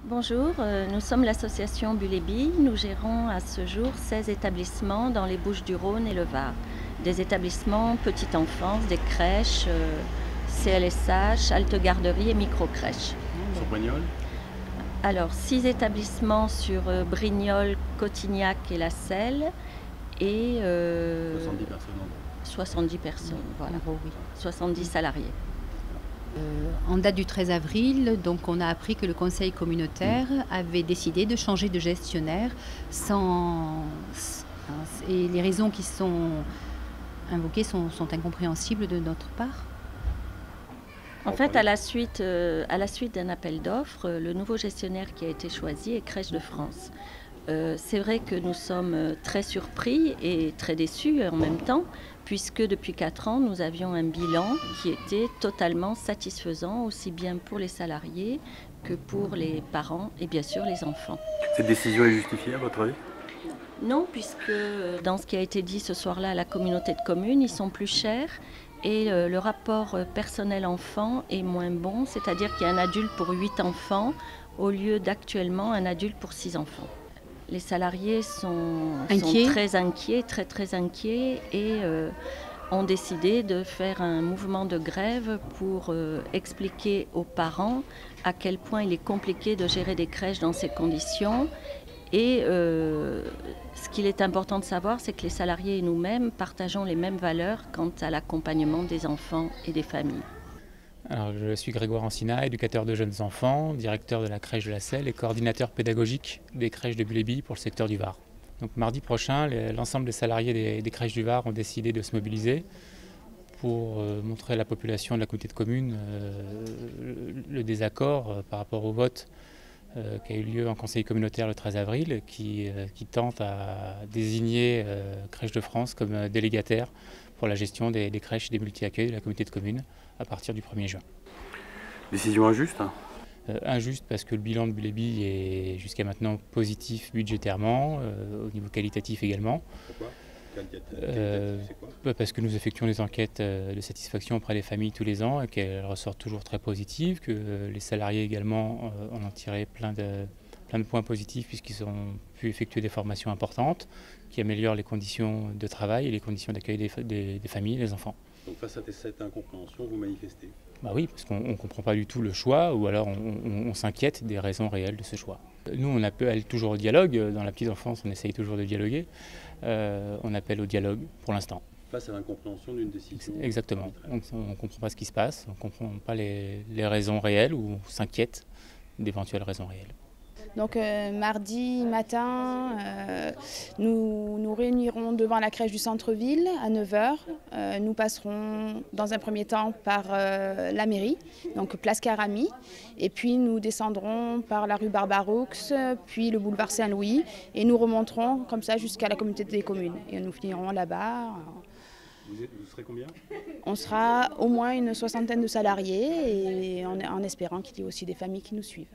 Bonjour, nous sommes l'association Bulle et Billes. Nous gérons à ce jour 16 établissements dans les Bouches-du-Rhône et le Var. Des établissements petite enfance, des crèches, CLSH, halte garderie et micro-crèches. Sur Brignoles? Alors, 6 établissements sur Brignoles, Cotignac et La Selle et 70 personnes en gros. 70 personnes, voilà. En gros, oui. 70 salariés. En date du 13 avril, donc on a appris que le conseil communautaire avait décidé de changer de gestionnaire et les raisons qui sont invoquées sont incompréhensibles de notre part. En fait, à la suite d'un appel d'offres, le nouveau gestionnaire qui a été choisi est Crèche de France. C'est vrai que nous sommes très surpris et très déçus en même temps, puisque depuis 4 ans, nous avions un bilan qui était totalement satisfaisant, aussi bien pour les salariés que pour les parents et bien sûr les enfants. Cette décision est justifiée à votre avis? Non, puisque dans ce qui a été dit ce soir-là à la communauté de communes, ils sont plus chers et le rapport personnel-enfant est moins bon, c'est-à-dire qu'il y a un adulte pour 8 enfants au lieu d'actuellement un adulte pour 6 enfants. Les salariés sont très inquiets, très inquiets et ont décidé de faire un mouvement de grève pour expliquer aux parents à quel point il est compliqué de gérer des crèches dans ces conditions. Et ce qu'il est important de savoir, c'est que les salariés et nous-mêmes partageons les mêmes valeurs quant à l'accompagnement des enfants et des familles. Alors, je suis Grégoire Ancina, éducateur de jeunes enfants, directeur de la crèche de la Selle et coordinateur pédagogique des crèches de Bulle et Billes pour le secteur du Var. Donc, mardi prochain, l'ensemble des salariés des crèches du Var ont décidé de se mobiliser pour montrer à la population de la communauté de communes le désaccord par rapport au vote qui a eu lieu en conseil communautaire le 13 avril, qui tente à désigner Crèche de France comme délégataire pour la gestion des crèches et des multi-accueils de la communauté de communes à partir du 1er juin. Décision injuste? Injuste parce que le bilan de Bulle et Billes est jusqu'à maintenant positif budgétairement, au niveau qualitatif également. Pourquoi? Qualitatif, c'est quoi? Parce que nous effectuons des enquêtes de satisfaction auprès des familles tous les ans et qu'elles ressortent toujours très positives, que les salariés également en ont tiré plein de points positifs puisqu'ils ont pu effectuer des formations importantes qui améliorent les conditions de travail et les conditions d'accueil des familles et des enfants. Donc face à cette incompréhension, vous manifestez? Bah oui, parce qu'on ne comprend pas du tout le choix ou alors on s'inquiète des raisons réelles de ce choix. Nous, on appelle toujours au dialogue. Dans la petite enfance, on essaye toujours de dialoguer. On appelle au dialogue pour l'instant. Face à l'incompréhension d'une décision? Exactement. On ne comprend pas ce qui se passe, on ne comprend pas les raisons réelles ou on s'inquiète d'éventuelles raisons réelles. Donc mardi matin, nous nous réunirons devant la crèche du centre-ville à 9 h. Nous passerons dans un premier temps par la mairie, donc place Carami, et puis nous descendrons par la rue Barbaroux, puis le boulevard Saint-Louis, et nous remonterons comme ça jusqu'à la communauté des communes. Et nous finirons là-bas. Vous serez combien? On sera au moins une 60aine de salariés, et en espérant qu'il y ait aussi des familles qui nous suivent.